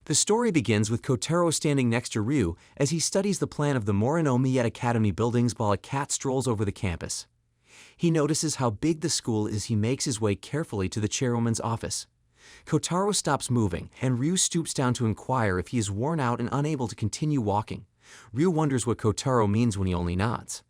The story begins with Kotaro standing next to Ryu as he studies the plan of the Morinomiya Academy buildings while a cat strolls over the campus. He notices how big the school is. He makes his way carefully to the chairwoman's office. Kotaro stops moving, and Ryu stoops down to inquire if he is worn out and unable to continue walking. Ryu wonders what Kotaro means when he only nods.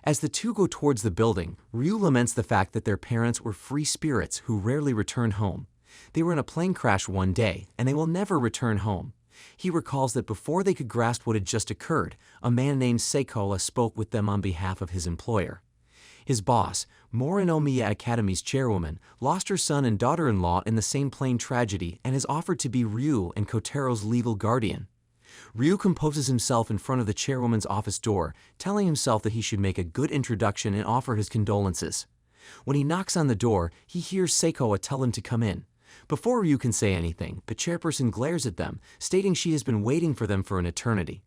As the two go towards the building, Ryu laments the fact that their parents were free spirits who rarely return home. They were in a plane crash one day, and they will never return home. He recalls that before they could grasp what had just occurred, a man named Seikoa spoke with them on behalf of his employer. His boss, Morinomiya Academy's chairwoman, lost her son and daughter-in-law in the same plane tragedy and has offered to be Ryu and Kotaro's legal guardian. Ryu composes himself in front of the chairwoman's office door, telling himself that he should make a good introduction and offer his condolences. When he knocks on the door, he hears Seikoa tell him to come in. Before Ryu can say anything, the chairperson glares at them, stating she has been waiting for them for an eternity.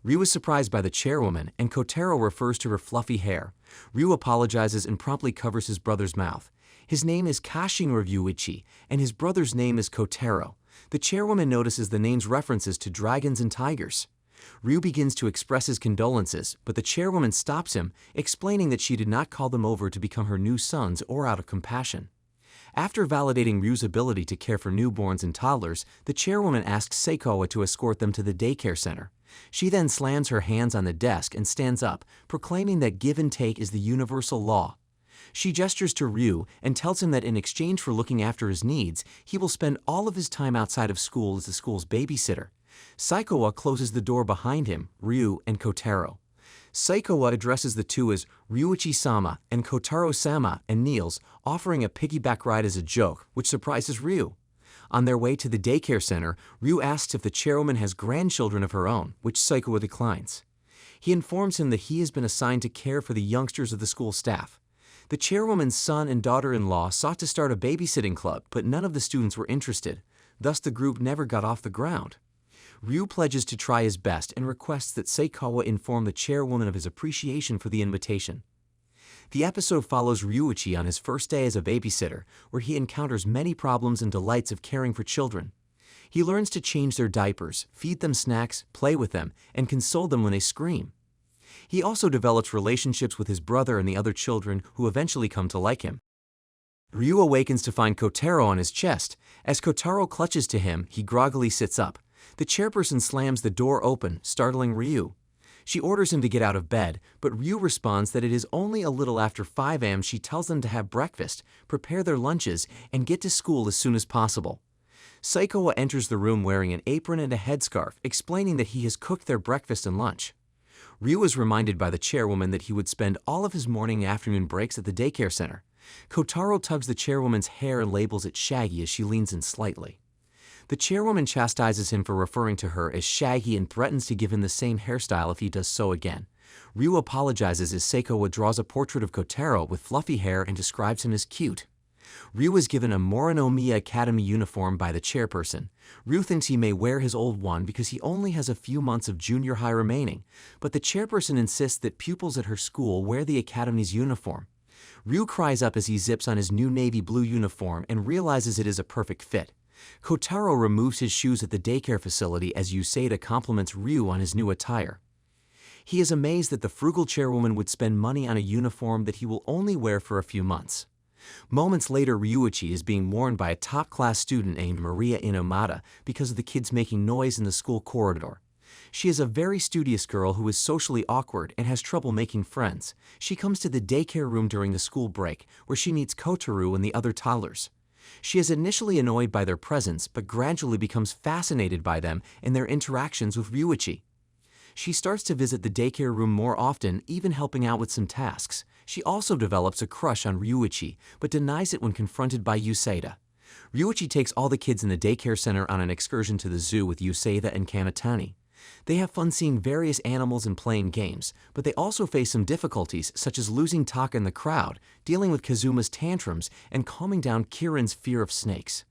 Ryu is surprised by the chairwoman, and Kotaro refers to her fluffy hair. Ryu apologizes and promptly covers his brother's mouth. His name is Kashin Ryuichi, and his brother's name is Kotaro. The chairwoman notices the name's references to dragons and tigers. Ryu begins to express his condolences, but the chairwoman stops him, explaining that she did not call them over to become her new sons or out of compassion. After validating Ryu's ability to care for newborns and toddlers, the chairwoman asks Seikoa to escort them to the daycare center. She then slams her hands on the desk and stands up, proclaiming that give and take is the universal law. She gestures to Ryu and tells him that in exchange for looking after his needs, he will spend all of his time outside of school as the school's babysitter. Seikoa closes the door behind him, Ryu, and Kotaro. Seikoa addresses the two as Ryuichi-sama and Kotaro-sama and kneels, offering a piggyback ride as a joke, which surprises Ryu. On their way to the daycare center, Ryu asks if the chairwoman has grandchildren of her own, which Seikoa declines. He informs him that he has been assigned to care for the youngsters of the school staff. The chairwoman's son and daughter-in-law sought to start a babysitting club, but none of the students were interested. Thus, the group never got off the ground. Ryu pledges to try his best and requests that Seikoa inform the chairwoman of his appreciation for the invitation. The episode follows Ryuichi on his first day as a babysitter, where he encounters many problems and delights of caring for children. He learns to change their diapers, feed them snacks, play with them, and console them when they scream. He also develops relationships with his brother and the other children who eventually come to like him. Ryu awakens to find Kotaro on his chest. As Kotaro clutches to him, he groggily sits up. The chairperson slams the door open, startling Ryu. She orders him to get out of bed, but Ryu responds that it is only a little after 5 a.m. She tells them to have breakfast, prepare their lunches, and get to school as soon as possible. Seikoa enters the room wearing an apron and a headscarf, explaining that he has cooked their breakfast and lunch. Ryu is reminded by the chairwoman that he would spend all of his morning and afternoon breaks at the daycare center. Kotaro tugs the chairwoman's hair and labels it Shaggy as she leans in slightly. The chairwoman chastises him for referring to her as Shaggy and threatens to give him the same hairstyle if he does so again. Ryu apologizes as Seikoa draws a portrait of Kotaro with fluffy hair and describes him as cute. Ryu is given a Morinomiya Academy uniform by the chairperson. Ryu thinks he may wear his old one because he only has a few months of junior high remaining, but the chairperson insists that pupils at her school wear the academy's uniform. Ryu cries up as he zips on his new navy blue uniform and realizes it is a perfect fit. Kotaro removes his shoes at the daycare facility as Yuseda compliments Ryu on his new attire. He is amazed that the frugal chairwoman would spend money on a uniform that he will only wear for a few months. Moments later, Ryuichi is being warned by a top-class student named Maria Inomata because of the kids making noise in the school corridor. She is a very studious girl who is socially awkward and has trouble making friends. She comes to the daycare room during the school break, where she meets Kotaro and the other toddlers. She is initially annoyed by their presence, but gradually becomes fascinated by them and their interactions with Ryuichi. She starts to visit the daycare room more often, even helping out with some tasks. She also develops a crush on Ryuichi, but denies it when confronted by Yuseda. Ryuichi takes all the kids in the daycare center on an excursion to the zoo with Yuseda and Kamitani. They have fun seeing various animals and playing games, but they also face some difficulties such as losing Taka in the crowd, dealing with Kazuma's tantrums, and calming down Kirin's fear of snakes.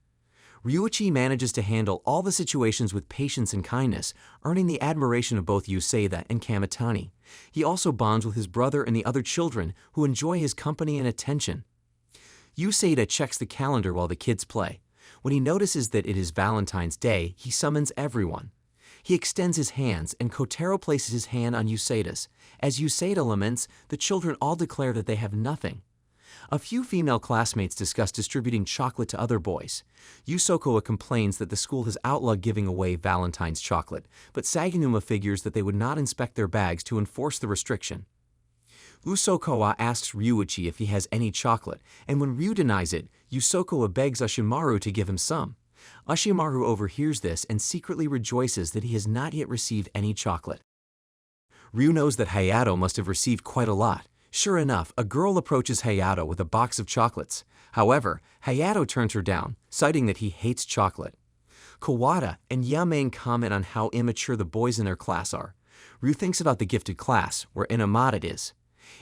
Ryuichi manages to handle all the situations with patience and kindness, earning the admiration of both Yuseda and Kamitani. He also bonds with his brother and the other children, who enjoy his company and attention. Yuseda checks the calendar while the kids play. When he notices that it is Valentine's Day, he summons everyone. He extends his hands, and Kotaro places his hand on Usade's. As Usade laments, the children all declare that they have nothing. A few female classmates discuss distributing chocolate to other boys. Yusokoa complains that the school has outlawed giving away Valentine's chocolate, but Saganuma figures that they would not inspect their bags to enforce the restriction. Usokoa asks Ryuichi if he has any chocolate, and when Ryu denies it, Yusokoa begs Ashimaru to give him some. Ashimaru overhears this and secretly rejoices that he has not yet received any chocolate. Ryu knows that Hayato must have received quite a lot. Sure enough, a girl approaches Hayato with a box of chocolates. However, Hayato turns her down, citing that he hates chocolate. Kawada and Yamane comment on how immature the boys in their class are. Ryu thinks about the gifted class, where Inomata is.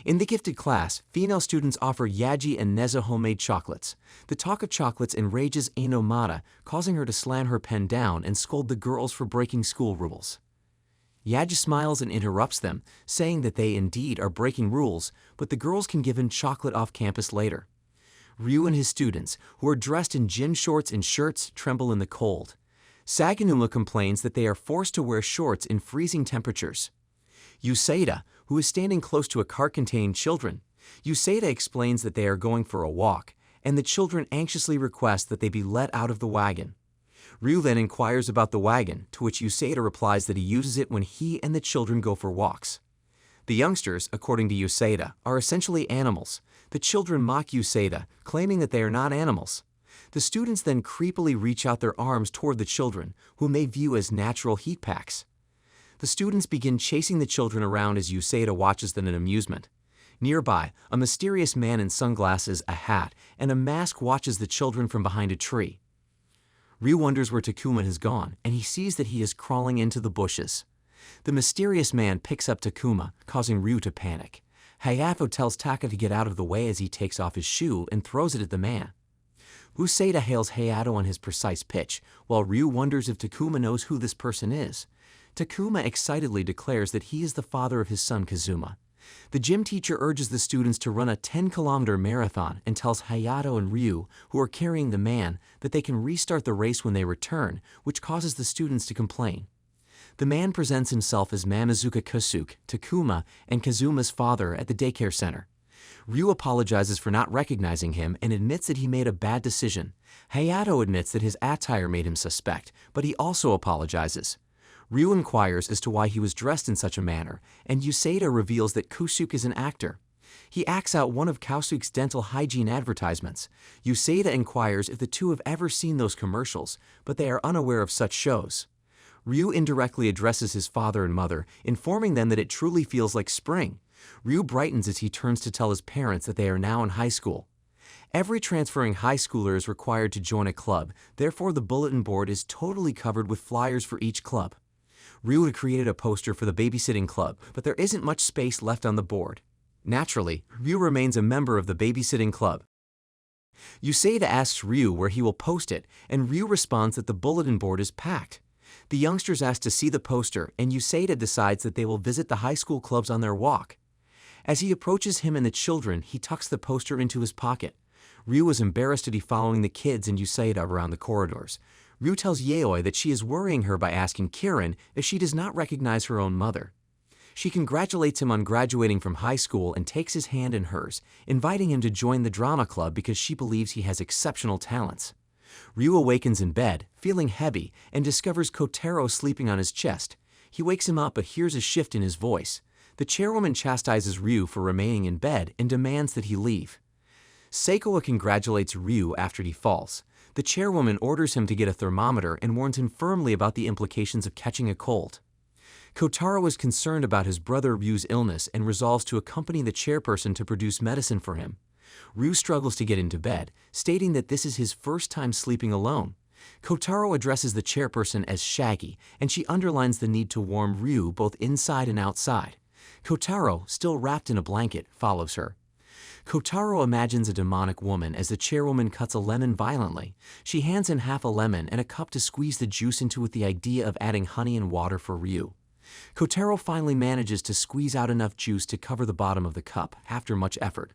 In the gifted class, female students offer Yaji and Neza homemade chocolates. The talk of chocolates enrages Inomata, causing her to slam her pen down and scold the girls for breaking school rules. Yaji smiles and interrupts them, saying that they indeed are breaking rules, but the girls can give him chocolate off campus later. Ryu and his students, who are dressed in gym shorts and shirts, tremble in the cold. Saganuma complains that they are forced to wear shorts in freezing temperatures. Usada, who is standing close to a cart containing children. Usada explains that they are going for a walk, and the children anxiously request that they be let out of the wagon. Ryu then inquires about the wagon, to which Usada replies that he uses it when he and the children go for walks. The youngsters, according to Usada, are essentially animals. The children mock Usada, claiming that they are not animals. The students then creepily reach out their arms toward the children, whom they view as natural heat packs. The students begin chasing the children around as Usada watches them in amusement. Nearby, a mysterious man in sunglasses, a hat, and a mask watches the children from behind a tree. Ryu wonders where Takuma has gone, and he sees that he is crawling into the bushes. The mysterious man picks up Takuma, causing Ryu to panic. Hayato tells Taka to get out of the way as he takes off his shoe and throws it at the man. Usada hails Hayato on his precise pitch, while Ryu wonders if Takuma knows who this person is. Takuma excitedly declares that he is the father of his son Kazuma. The gym teacher urges the students to run a 10-kilometer marathon and tells Hayato and Ryu, who are carrying the man, that they can restart the race when they return, which causes the students to complain. The man presents himself as Mamizuka Kosuke, Takuma, and Kazuma's father at the daycare center. Ryu apologizes for not recognizing him and admits that he made a bad decision. Hayato admits that his attire made him suspect, but he also apologizes. Ryu inquires as to why he was dressed in such a manner, and Usada reveals that Kosuke is an actor. He acts out one of Kosuke's dental hygiene advertisements. Usada inquires if the two have ever seen those commercials, but they are unaware of such shows. Ryu indirectly addresses his father and mother, informing them that it truly feels like spring. Ryu brightens as he turns to tell his parents that they are now in high school. Every transferring high schooler is required to join a club, therefore the bulletin board is totally covered with flyers for each club. Ryu had created a poster for the babysitting club, but there isn't much space left on the board. Naturally, Ryu remains a member of the babysitting club. Usada asks Ryu where he will post it, and Ryu responds that the bulletin board is packed. The youngsters ask to see the poster, and Usada decides that they will visit the high school clubs on their walk. As he approaches him and the children, he tucks the poster into his pocket. Ryu is embarrassed to be following the kids and Usada around the corridors. Ryu tells Yaoi that she is worrying her by asking Kirin if she does not recognize her own mother. She congratulates him on graduating from high school and takes his hand in hers, inviting him to join the drama club because she believes he has exceptional talents. Ryu awakens in bed, feeling heavy, and discovers Kotaro sleeping on his chest. He wakes him up but hears a shift in his voice. The chairwoman chastises Ryu for remaining in bed and demands that he leave. Seikoa congratulates Ryu after he falls. The chairwoman orders him to get a thermometer and warns him firmly about the implications of catching a cold. Kotaro is concerned about his brother Ryu's illness and resolves to accompany the chairperson to produce medicine for him. Ryu struggles to get into bed, stating that this is his first time sleeping alone. Kotaro addresses the chairperson as Shaggy, and she underlines the need to warm Ryu both inside and outside. Kotaro, still wrapped in a blanket, follows her. Kotaro imagines a demonic woman as the chairwoman cuts a lemon violently. She hands him half a lemon and a cup to squeeze the juice into with the idea of adding honey and water for Ryu. Kotaro finally manages to squeeze out enough juice to cover the bottom of the cup, after much effort.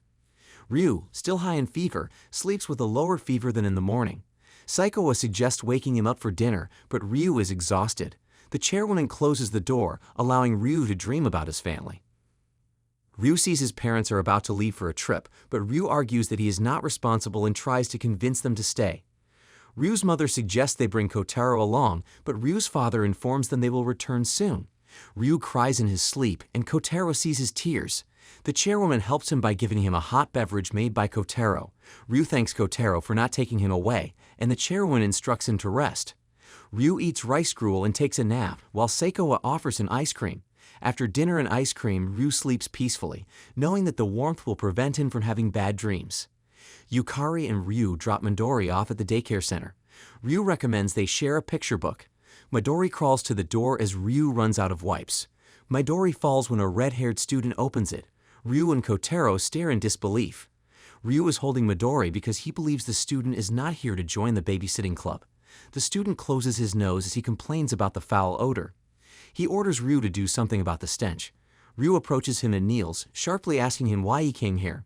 Ryu, still high in fever, sleeps with a lower fever than in the morning. Saikawa suggests waking him up for dinner, but Ryu is exhausted. The chairwoman closes the door, allowing Ryu to dream about his family. Ryu sees his parents are about to leave for a trip, but Ryu argues that he is not responsible and tries to convince them to stay. Ryu's mother suggests they bring Kotaro along, but Ryu's father informs them they will return soon. Ryu cries in his sleep, and Kotaro sees his tears. The chairwoman helps him by giving him a hot beverage made by Kotaro. Ryu thanks Kotaro for not taking him away, and the chairwoman instructs him to rest. Ryu eats rice gruel and takes a nap, while Saikawa offers him ice cream. After dinner and ice cream, Ryu sleeps peacefully, knowing that the warmth will prevent him from having bad dreams. Yukari and Ryu drop Midori off at the daycare center. Ryu recommends they share a picture book. Midori crawls to the door as Ryu runs out of wipes. Midori falls when a red-haired student opens it. Ryu and Kotaro stare in disbelief. Ryu is holding Midori because he believes the student is not here to join the babysitting club. The student closes his nose as he complains about the foul odor. He orders Ryu to do something about the stench. Ryu approaches him and kneels, sharply asking him why he came here.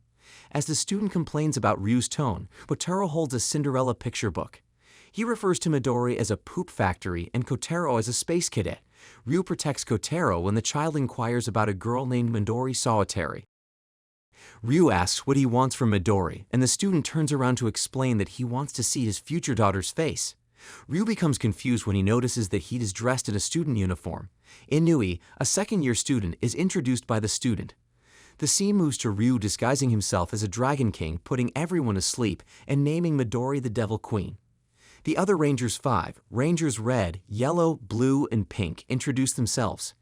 As the student complains about Ryu's tone, Kotaro holds a Cinderella picture book. He refers to Midori as a poop factory and Kotaro as a space cadet. Ryu protects Kotaro when the child inquires about a girl named Midori Sawatari. Ryu asks what he wants from Midori, and the student turns around to explain that he wants to see his future daughter's face. Ryu becomes confused when he notices that he is dressed in a student uniform. Inui, a second-year student, is introduced by the student. The scene moves to Ryu disguising himself as a Dragon King, putting everyone asleep, and naming Midori the Devil Queen. The other Rangers 5, Rangers Red, Yellow, Blue, and Pink, introduce themselves.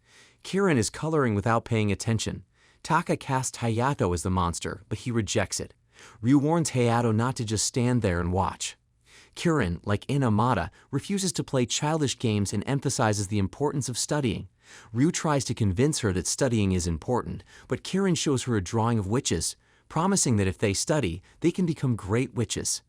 Kirin is coloring without paying attention. Taka casts Hayato as the monster, but he rejects it. Ryu warns Hayato not to just stand there and watch. Kirin, like Inomata, refuses to play childish games and emphasizes the importance of studying. Ryu tries to convince her that studying is important, but Kirin shows her a drawing of witches, promising that if they study, they can become great witches.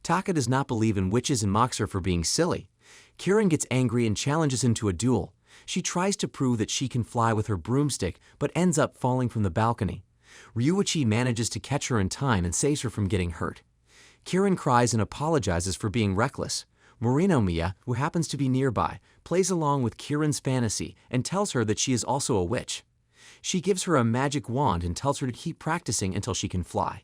Taka does not believe in witches and mocks her for being silly. Kirin gets angry and challenges him to a duel. She tries to prove that she can fly with her broomstick, but ends up falling from the balcony. Ryuichi manages to catch her in time and saves her from getting hurt. Kirin cries and apologizes for being reckless. Morinomiya, who happens to be nearby, plays along with Kirin's fantasy and tells her that she is also a witch. She gives her a magic wand and tells her to keep practicing until she can fly.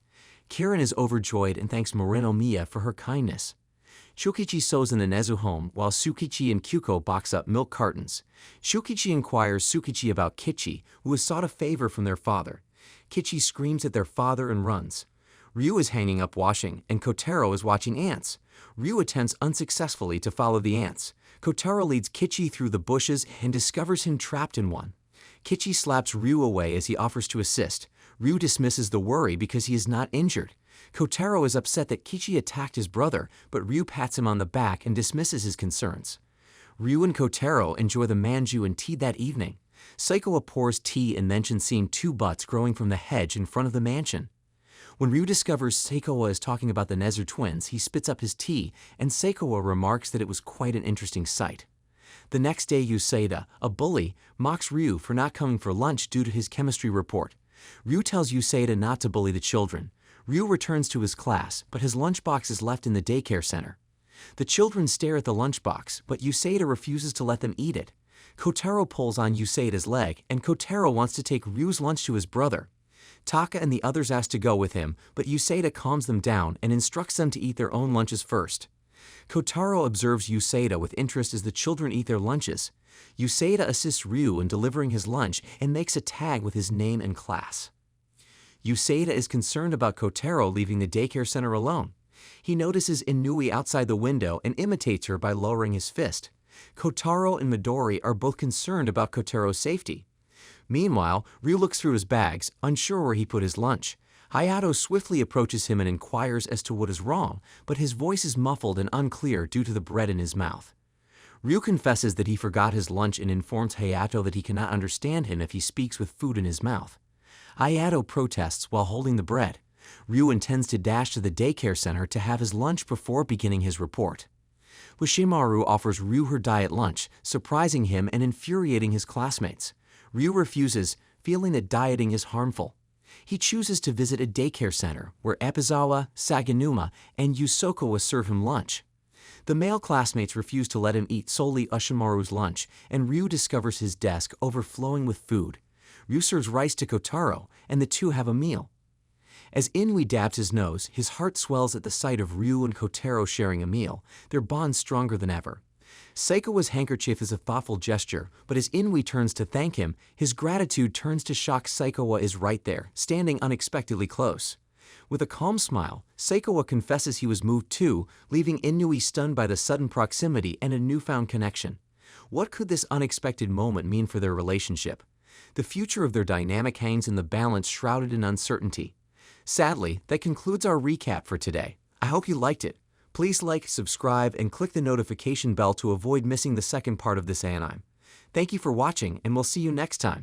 Kirin is overjoyed and thanks Morinomiya for her kindness. Shukichi sews in the Nezu home while Tsukichi and Kyuko box up milk cartons. Shukichi inquires Tsukichi about Kichi, who has sought a favor from their father. Kichi screams at their father and runs. Ryu is hanging up washing, and Kotaro is watching ants. Ryu attempts unsuccessfully to follow the ants. Kotaro leads Kichi through the bushes and discovers him trapped in one. Kichi slaps Ryu away as he offers to assist. Ryu dismisses the worry because he is not injured. Kotaro is upset that Kichi attacked his brother, but Ryu pats him on the back and dismisses his concerns. Ryu and Kotaro enjoy the manju and tea that evening. Saikawa pours tea and mentions seeing 2 butts growing from the hedge in front of the mansion. When Ryu discovers Saikawa is talking about the Nezu twins, he spits up his tea, and Saikawa remarks that it was quite an interesting sight. The next day, Usaida, a bully, mocks Ryu for not coming for lunch due to his chemistry report. Ryu tells Usaida not to bully the children. Ryu returns to his class, but his lunchbox is left in the daycare center. The children stare at the lunchbox, but Usaida refuses to let them eat it. Kotaro pulls on Usaida's leg, and Kotaro wants to take Ryu's lunch to his brother. Taka and the others ask to go with him, but Usaida calms them down and instructs them to eat their own lunches first. Kotaro observes Usaida with interest as the children eat their lunches. Usaida assists Ryu in delivering his lunch and makes a tag with his name and class. Usaida is concerned about Kotaro leaving the daycare center alone. He notices Inui outside the window and imitates her by lowering his fist. Kotaro and Midori are both concerned about Kotaro's safety. Meanwhile, Ryu looks through his bags, unsure where he put his lunch. Hayato swiftly approaches him and inquires as to what is wrong, but his voice is muffled and unclear due to the bread in his mouth. Ryu confesses that he forgot his lunch and informs Hayato that he cannot understand him if he speaks with food in his mouth. Hayato protests while holding the bread. Ryu intends to dash to the daycare center to have his lunch before beginning his report. Washimaru offers Ryu her diet lunch, surprising him and infuriating his classmates. Ryu refuses, feeling that dieting is harmful. He chooses to visit a daycare center, where Epizawa, Saganuma, and Yusokawa serve him lunch. The male classmates refuse to let him eat solely Ushimaru's lunch, and Ryu discovers his desk overflowing with food. Ryu serves rice to Kotaro, and the two have a meal. As Inui dabs his nose, his heart swells at the sight of Ryu and Kotaro sharing a meal, their bond stronger than ever. Saikawa's handkerchief is a thoughtful gesture, but as Inui turns to thank him, his gratitude turns to shock. Saikawa is right there, standing unexpectedly close. With a calm smile, Saikawa confesses he was moved too, leaving Inui stunned by the sudden proximity and a newfound connection. What could this unexpected moment mean for their relationship? The future of their dynamic hangs in the balance shrouded in uncertainty. Sadly, that concludes our recap for today. I hope you liked it. Please like, subscribe, and click the notification bell to avoid missing the second part of this anime. Thank you for watching, and we'll see you next time.